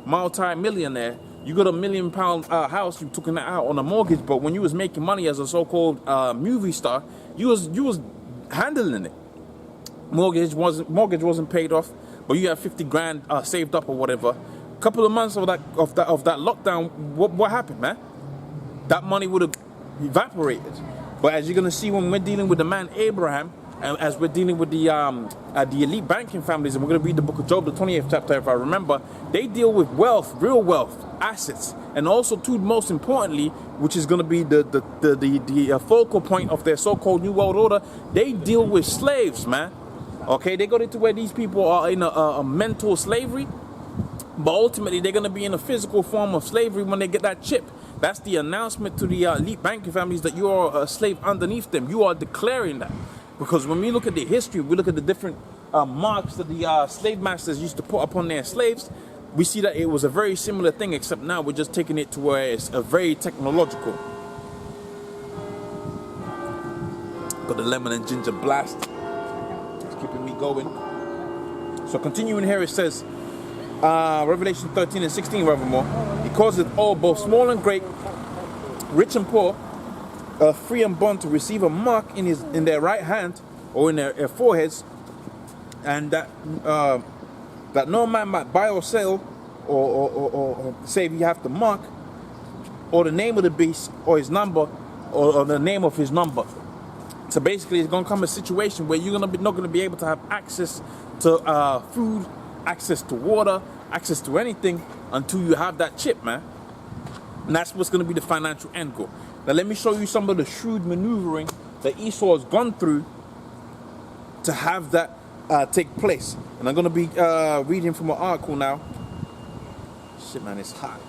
multi-millionaire, you got £1 million house, you took it out on a mortgage, but when you was making money as a so-called movie star, you was handling it. Mortgage wasn't paid off, but you had 50 grand saved up or whatever. Couple of months of that lockdown, what happened, man? That money would have evaporated. But as you're gonna see when we're dealing with the man Abraham, and as we're dealing with the elite banking families, and we're gonna read the book of Job, the 28th chapter, if I remember, they deal with wealth, real wealth, assets, and also too, most importantly, which is gonna be the focal point of their so-called New World Order, they deal with slaves, man. Okay, they got it to where these people are in a mental slavery, but ultimately they're going to be in a physical form of slavery when they get that chip. That's the announcement to the elite banking families that you are a slave underneath them. You are declaring that. Because when we look at the history, we look at the different marks that the slave masters used to put upon their slaves, we see that it was a very similar thing, except now we're just taking it to where it's a very technological. Got the lemon and ginger blast. It's keeping me going. So continuing here, it says, Revelation 13 and 16, rathermore, he causeth all, both small and great, rich and poor, free and bond, to receive a mark in their right hand or in their foreheads, and that no man might buy or sell or say if you have the mark or the name of the beast or his number or the name of his number. So basically, it's going to come a situation where you're not going to be able to have access to food, access to water, access to anything until you have that chip, man. And that's what's going to be the financial end goal. Now let me show you some of the shrewd maneuvering that Esau has gone through to have that take place. And I'm going to be reading from an article now. Shit, man, it's hot.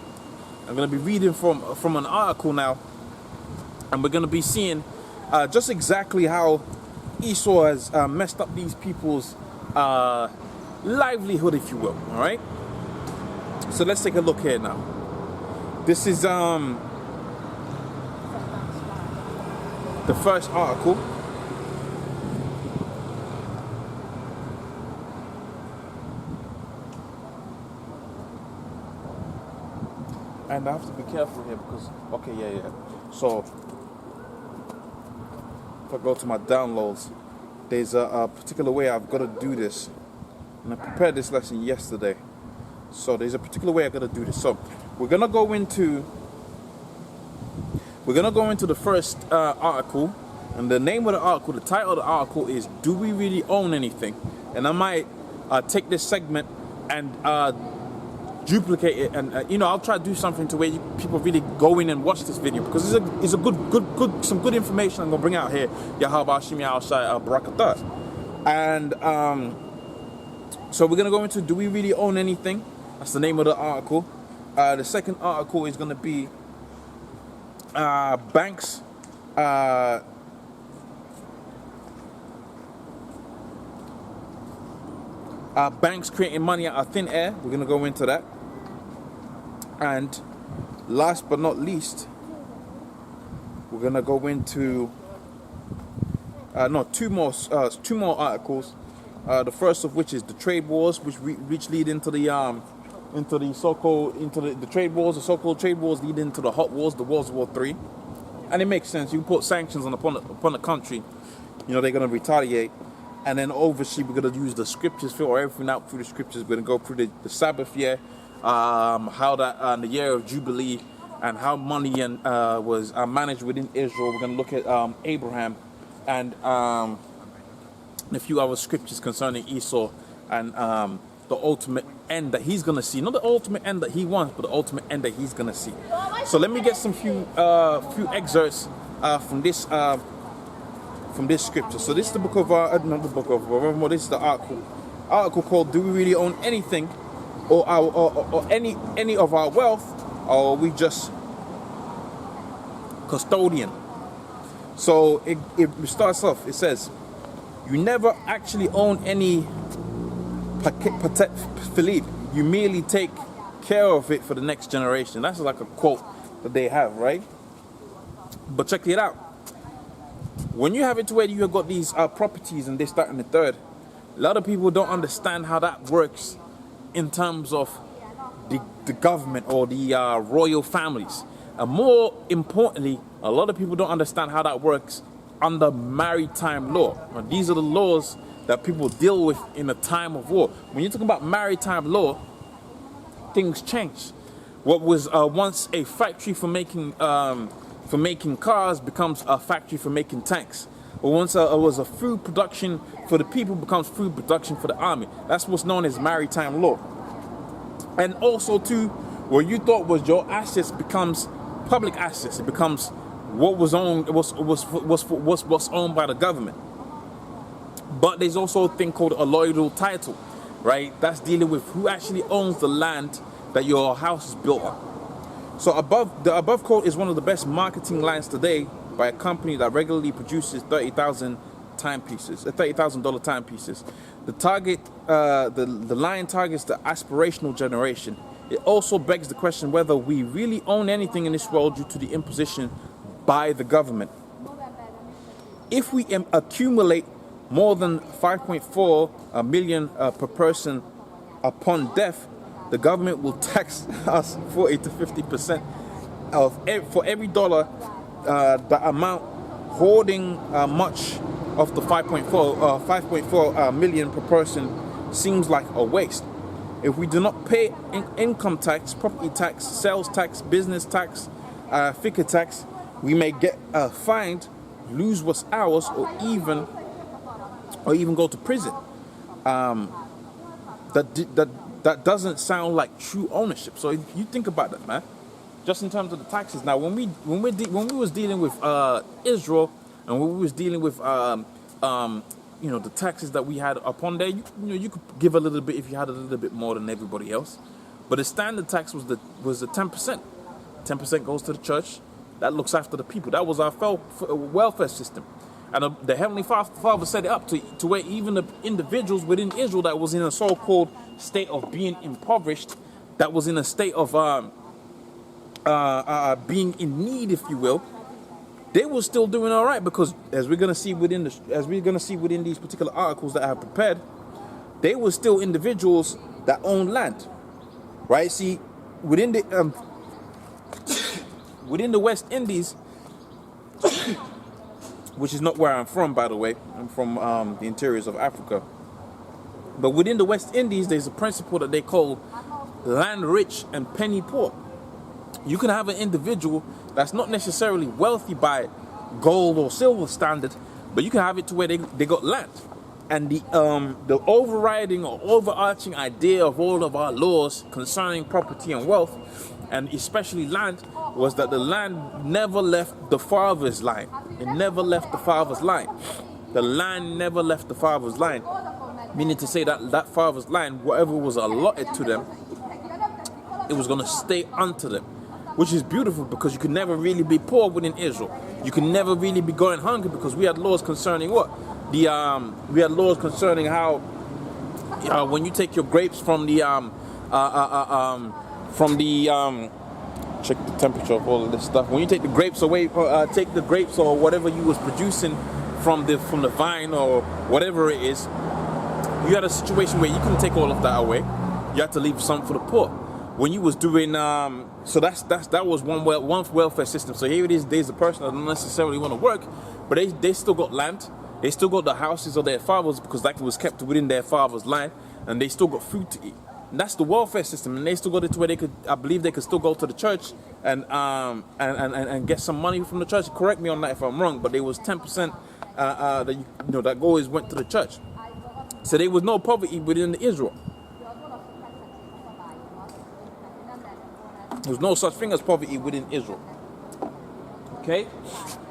I'm going to be reading from an article now, and we're going to be seeing just exactly how Esau has messed up these people's livelihood, if you will. All right, so let's take a look here now. This is the first article. And I have to be careful here because, okay, yeah. So if I go to my downloads, there's a particular way I've got to do this. And I prepared this lesson yesterday. So there's a particular way I've got to do this. So we're gonna go into the first article, and the name of the article, the title of the article is "Do We Really Own Anything?" And I might take this segment and duplicate it, and I'll try to do something to where people really go in and watch this video, because it's a good some good information I'm gonna bring out here. Yahweh Hashem Yahushai Barakatah. And so we're gonna go into "Do We Really Own Anything?" That's the name of the article. The second article is gonna be banks. Banks creating money out of thin air. We're gonna go into that. And last but not least, we're gonna go into two more articles. The first of which is the trade wars, which lead into the trade wars. The so-called trade wars lead into the hot wars, the World War III. And it makes sense. You put sanctions upon the country, they're gonna retaliate. And then obviously we're going to use the scriptures, filter everything out through the scriptures. We're going to go through the Sabbath year, how that the year of Jubilee, and how money was managed within Israel. We're going to look at Abraham and a few other scriptures concerning Esau and the ultimate end that he's going to see. Not the ultimate end that he wants, but the ultimate end that he's going to see. So let me get some few excerpts from this scripture. So this is the book of, this is the article called "Do We Really Own Anything, or any of our wealth, or are we just custodian?" So it starts off, it says, "You never actually own any Patek Philippe. You merely take care of it for the next generation." That's like a quote that they have, right? But check it out. When you have it to where you have got these properties and this, that, and the third, a lot of people don't understand how that works in terms of the government or the royal families. And more importantly, a lot of people don't understand how that works under maritime law. Now, these are the laws that people deal with in a time of war. When you're talking about maritime law, things change. What was once a factory for making cars becomes a factory for making tanks. Or once it was a food production for the people becomes food production for the army. That's what's known as maritime law. And also too, what you thought was your assets becomes public assets. It becomes what was owned, what's owned by the government. But there's also a thing called a allodial title, right? That's dealing with who actually owns the land that your house is built on. So the above quote is one of the best marketing lines today by a company that regularly produces $30,000 timepieces. The line targets the aspirational generation. It also begs the question whether we really own anything in this world due to the imposition by the government. If we accumulate more than 5.4 million per person upon death, the government will tax us 40 to 50% for every dollar. The amount hoarding much of the 5.4 million per person seems like a waste. If we do not pay income tax, property tax, sales tax, business tax, FICA tax, we may get fined, lose what's ours, or even go to prison. That doesn't sound like true ownership. So if you think about that, man, just in terms of the taxes. Now, when we was dealing with Israel, and when we was dealing with the taxes that we had upon there, you could give a little bit if you had a little bit more than everybody else. But the standard tax was the 10%. 10% goes to the church. That looks after the people. That was our welfare system. And the Heavenly Father set it up to where even the individuals within Israel that was in a so-called state of being impoverished, that was in a state of being in need, if you will, they were still doing all right, because as we're gonna see within these particular articles that I have prepared, they were still individuals that own land, right? See, within the West Indies, which is not where I'm from, by the way. I'm from the interiors of Africa. But within the West Indies, there's a principle that they call land rich and penny poor. You can have an individual that's not necessarily wealthy by gold or silver standard, but you can have it to where they got land. And the overriding or overarching idea of all of our laws concerning property and wealth, and especially land, was that the land never left the father's line. It never left the father's line. The land never left the father's line. Meaning to say that father's line, whatever was allotted to them, it was going to stay unto them. Which is beautiful, because you could never really be poor within Israel. You can never really be going hungry, because we had laws concerning what? We had laws concerning how when you take your grapes from the check the temperature of all of this stuff. When you take the grapes away, take the grapes or whatever you was producing from the vine or whatever it is, you had a situation where you couldn't take all of that away. You had to leave some for the poor. When you was doing so that was one welfare system. So here it is, there's a person that don't necessarily want to work, but they still got land, they still got the houses of their fathers, because that was kept within their father's line, and they still got food to eat. And that's the welfare system, and they still got it to where I believe they could still go to the church and get some money from the church. Correct me on that if I'm wrong, but there was 10% that always went to the church. So there was no poverty within Israel. There was no such thing as poverty within Israel. Okay?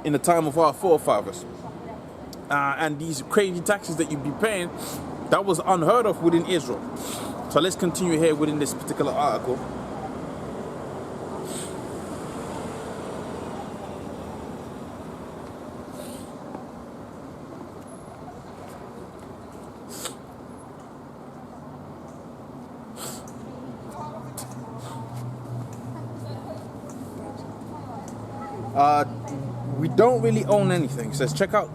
In the time of our forefathers. And these crazy taxes that you'd be paying, that was unheard of within Israel. So let's continue here within this particular article. We don't really own anything. It says check out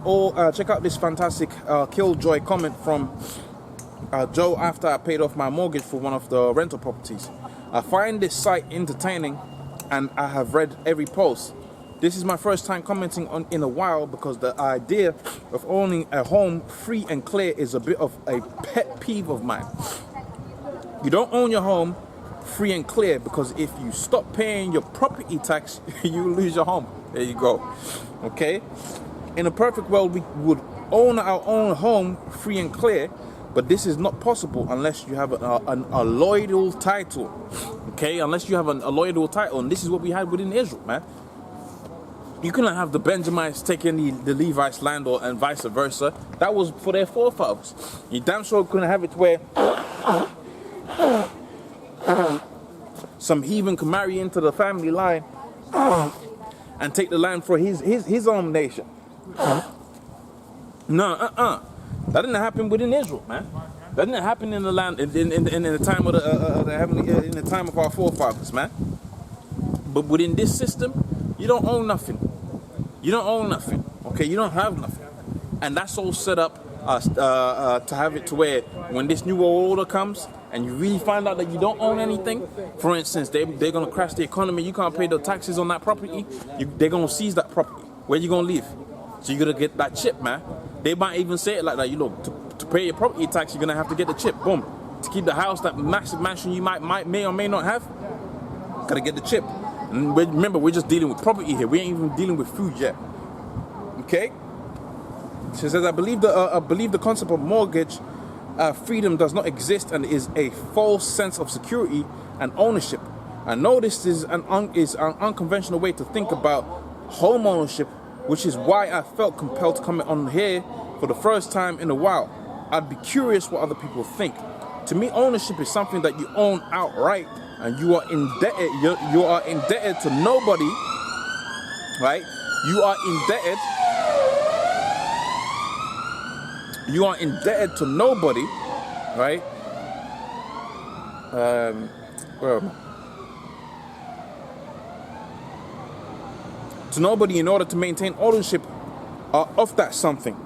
this fantastic Killjoy comment from Joe after I paid off my mortgage for one of the rental properties. I find this site entertaining and I have read every post. This is my first time commenting on in a while because the idea of owning a home free and clear is a bit of a pet peeve of mine. You don't own your home free and clear because if you stop paying your property tax, you lose your home. There you go. Okay? In a perfect world, we would own our own home free and clear, but this is not possible unless you have a loyal title. Okay? Unless you have a loyal title, and this is what we had within Israel, man. You couldn't have the Benjamites taking the Levites' land and vice versa. That was for their forefathers. You damn sure couldn't have it where some heathen could marry into the family line and take the land for his own nation. No, that didn't happen within Israel, man. That didn't happen in the land in the time of the heavenly, in the time of our forefathers, man. But within this system, you don't own nothing. You don't own nothing. Okay, you don't have nothing, and that's all set up to have it to where when this new world order comes and you really find out that you don't own anything, for instance, they're gonna crash the economy. You can't pay the taxes on that property. They're gonna seize that property. Where you gonna live? So you gotta get that chip, man. They might even say it like that. You know, to pay your property tax, you're gonna have to get the chip. Boom. To keep the house, that massive mansion you may or may not have, gotta get the chip. And remember, we're just dealing with property here. We ain't even dealing with food yet. Okay? She says, I believe the concept of mortgage freedom does not exist and is a false sense of security and ownership. I know this is an unconventional way to think about home ownership, which is why I felt compelled to comment on here for the first time in a while. I'd be curious what other people think. To me, ownership is something that you own outright, and you are indebted. You are indebted to nobody, right? You are indebted. You are indebted to nobody, right? Where am I? To nobody in order to maintain ownership of that something.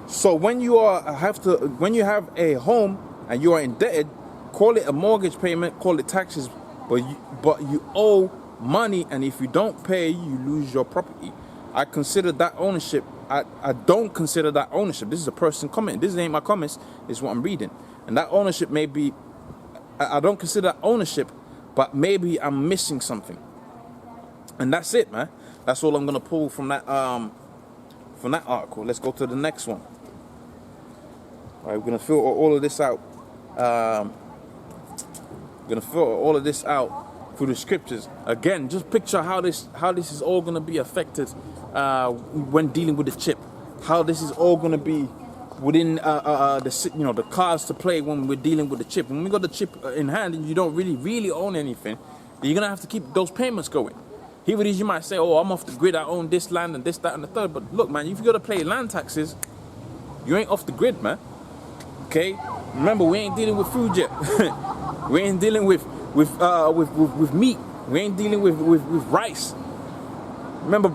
So when you have a home and you are indebted, call it a mortgage payment, call it taxes, but you owe money, and if you don't pay, you lose your property. I consider that ownership. I don't consider that ownership. This is a person comment. This ain't my comments. This is what I'm reading. And that ownership may be, I don't consider that ownership, but maybe I'm missing something. And that's it, man. That's all I'm gonna pull from that article. Let's go to the next one. All right, we're gonna filter all of this out. Through the scriptures. Again, just picture how this is all gonna be affected when dealing with the chip. How this is all gonna be within the cards to play when we're dealing with the chip. When we got the chip in hand and you don't really own anything, you're gonna have to keep those payments going. Here it is, you might say, oh, I'm off the grid, I own this land and this, that, and the third. But look, man, if you gotta pay land taxes, you ain't off the grid, man. Okay? Remember, we ain't dealing with food yet. We ain't dealing with meat. We ain't dealing with rice. Remember,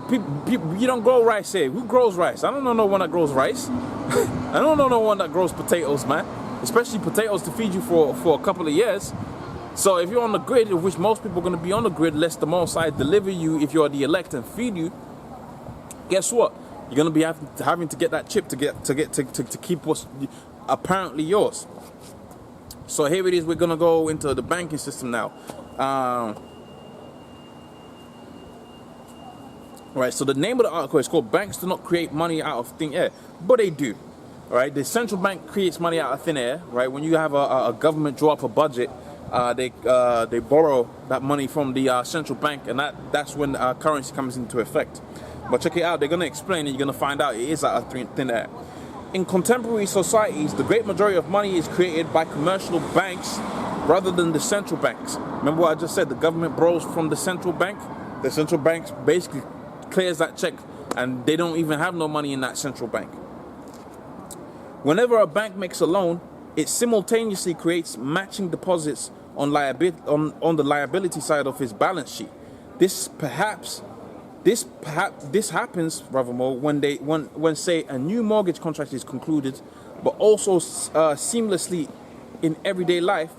people, you don't grow rice here. Who grows rice? I don't know no one that grows rice. I don't know no one that grows potatoes, man. Especially potatoes to feed you for a couple of years. So if you're on the grid, of which most people are going to be on the grid, lest the Most High deliver you if you're the elect and feed you, guess what? You're going to be having to get that chip to keep what's apparently yours. So here it is. We're going to go into the banking system now. Right, so the name of the article is called "Banks Do Not Create Money Out of Thin Air," but they do. All right, the central bank creates money out of thin air. Right, when you have a government draw up a budget, they borrow that money from the central bank, and that's when currency comes into effect. But check it out, they're going to explain, and you're going to find out it is out of thin air. In contemporary societies, the great majority of money is created by commercial banks rather than the central banks. Remember what I just said? The government borrows from the central bank. The central bank basically clears that check, and they don't even have no money in that central bank. Whenever a bank makes a loan, it simultaneously creates matching deposits on the liability side of its balance sheet. This happens, furthermore, when say a new mortgage contract is concluded, but also seamlessly in everyday life.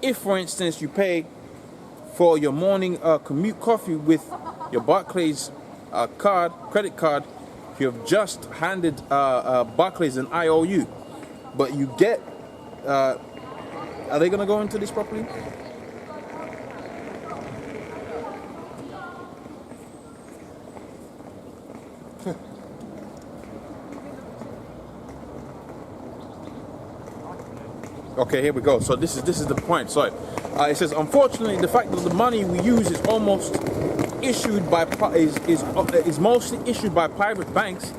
if, for instance, you pay for your morning commute coffee with your Barclays credit card, you have just handed Barclays an IOU, but you get. Are they gonna go into this properly? Okay, here we go. So this is the point. Sorry, it says unfortunately the fact that the money we use is almost issued by is mostly issued by private banks.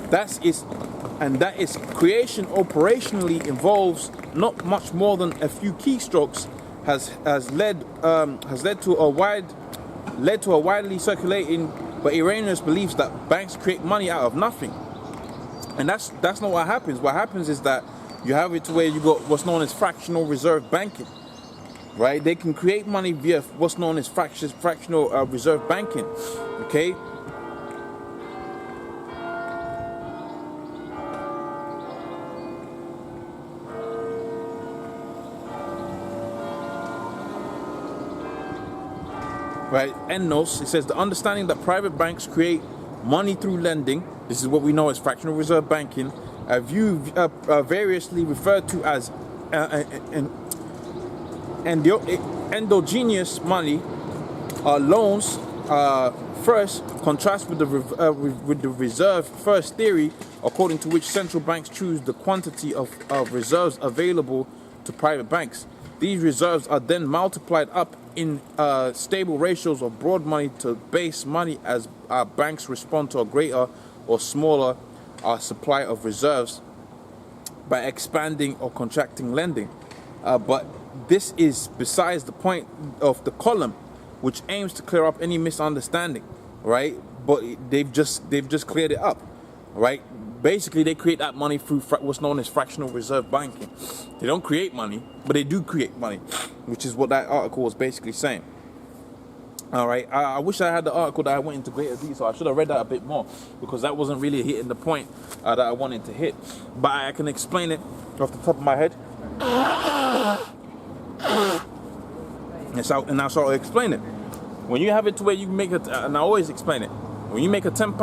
That its creation operationally involves not much more than a few keystrokes has led to a widely circulating but erroneous beliefs that banks create money out of nothing. And that's not what happens. What happens is that you have it to where you got what's known as fractional reserve banking, right? They can create money via what's known as fractional reserve banking, okay? Right, ENDNOS, it says the understanding that private banks create money through lending, this is what we know as fractional reserve banking, variously referred to as endogenous money, loans first, contrast with the reserve first theory, according to which central banks choose the quantity of reserves available to private banks. These reserves are then multiplied up in stable ratios of broad money to base money as banks respond to a greater or smaller supply of reserves by expanding or contracting lending. But this is besides the point of the column, which aims to clear up any misunderstanding, right? But they've just cleared it up, right? Basically, they create that money through what's known as fractional reserve banking. They don't create money, but they do create money, which is what that article was basically saying. All right, I wish I had the article that I went into greater detail. I should have read that a bit more because that wasn't really hitting the point that I wanted to hit. But I can explain it off the top of my head. And I'll sort of explain it. When you have it to where you make it, and I always explain it. When you make a £10,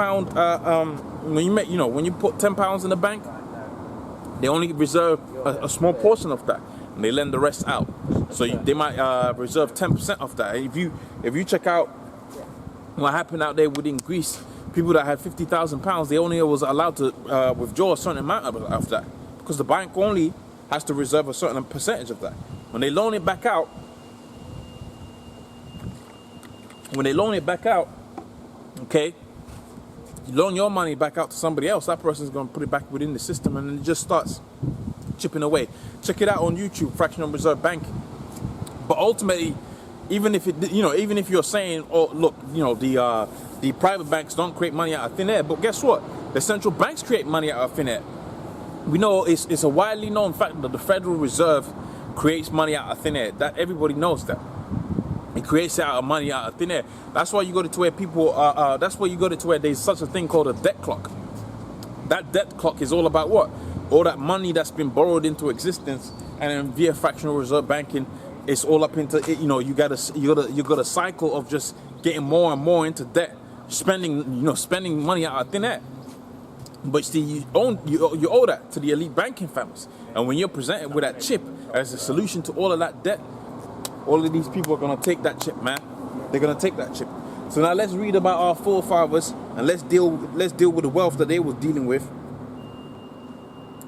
when you put £10 in the bank, they only reserve a small portion of that, and they lend the rest out. So they might reserve 10% of that. If you check out what happened out there within Greece, people that had £50,000, they only was allowed to withdraw a certain amount of that, because the bank only has to reserve a certain percentage of that. When they loan it back out, okay, you loan your money back out to somebody else, that person's going to put it back within the system, and then it just starts chipping away. Check it out on YouTube, fractional reserve banking. But ultimately, even if you're saying, oh look, the private banks don't create money out of thin air, but guess what? The central banks create money out of thin air. We know it's a widely known fact that the Federal Reserve creates money out of thin air. That everybody knows that. It creates money out of thin air. That's why you go to where people that's why you go to where there's such a thing called a debt clock. That debt clock is all about what? All that money that's been borrowed into existence, and then via fractional reserve banking, it's all up into it. You got a cycle of just getting more and more into debt, spending money out of thin air. But see, you owe that to the elite banking families, and when you're presented with that chip as a solution to all of that debt, all of these people are gonna take that chip, man. They're gonna take that chip. So now let's read about our forefathers, and let's deal with the wealth that they were dealing with.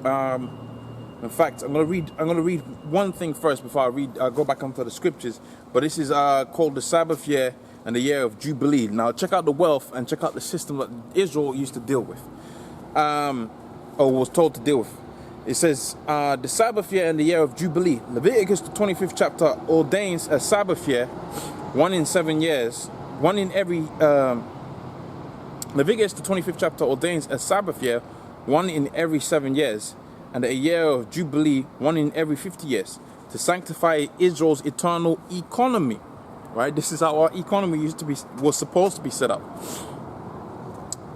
In fact, I'm gonna read one thing first before I go back onto the scriptures. But this is called the Sabbath year and the year of Jubilee. Now check out the wealth and check out the system that Israel used to deal with, or was told to deal with. It says, the Sabbath year and the year of Jubilee. Leviticus, the 25th chapter, ordains a Sabbath year, Leviticus, the 25th chapter, ordains a Sabbath year, one in every 7 years, and a year of Jubilee, one in every 50 years, to sanctify Israel's eternal economy. Right? This is how our economy was supposed to be set up.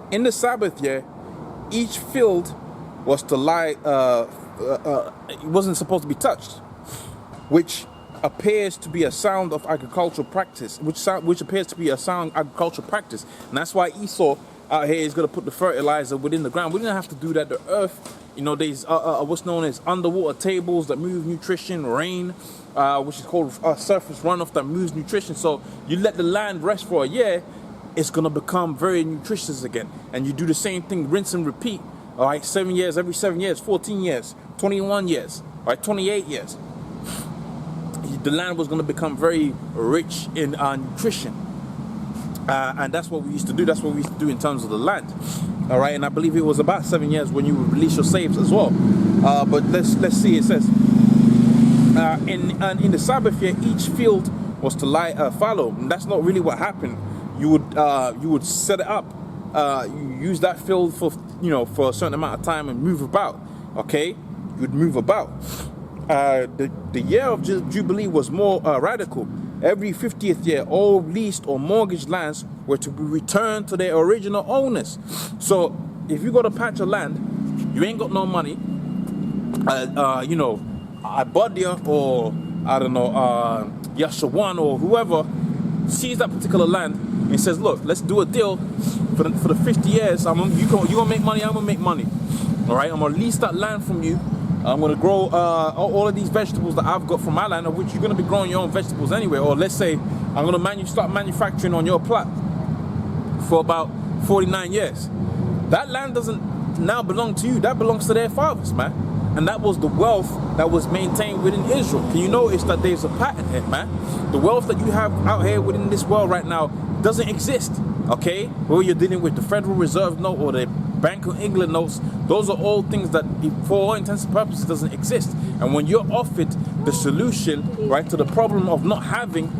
In the Sabbath year, each field was to lie, it wasn't supposed to be touched, which appears to be a sound of agricultural practice, which appears to be a sound agricultural practice, and that's why Esau out here is going to put the fertilizer within the ground. We didn't have to do that. The earth, you know, there's what's known as underwater tables that move nutrition, rain, which is called surface runoff that moves nutrition. So you let the land rest for a year, it's going to become very nutritious again. And you do the same thing, rinse and repeat. All right, 7 years, every 7 years, 14 years, 21 years, all right, 28 years. The land was going to become very rich in nutrition. And that's what we used to do. That's what we used to do in terms of the land. All right, and I believe it was about 7 years when you would release your slaves as well. But let's see. It says, in the Sabbath year, each field was to lie fallow. And that's not really what happened. You would set it up. You use that field for for a certain amount of time and move about. Okay, you would move about. The year of Jubilee was more radical. Every 50th year, all leased or mortgaged lands were to be returned to their original owners. So, if you got a patch of land, you ain't got no money, Ibadia or, I don't know, Yashawan or whoever sees that particular land and says, look, let's do a deal for the 50 years. You're going to make money, I'm going to make money. All right, I'm going to lease that land from you. I'm going to grow all of these vegetables that I've got from my land, of which you're going to be growing your own vegetables anyway. Or let's say I'm going to start manufacturing on your plot for about 49 years. That land doesn't now belong to you. That belongs to their fathers, man. And that was the wealth that was maintained within Israel. Can you notice that there's a pattern here, man? The wealth that you have out here within this world right now doesn't exist, okay? Whether you're dealing with the Federal Reserve note or the Bank of England notes, those are all things that, for all intents and purposes, doesn't exist. And when you're offered the solution, right, to the problem of not having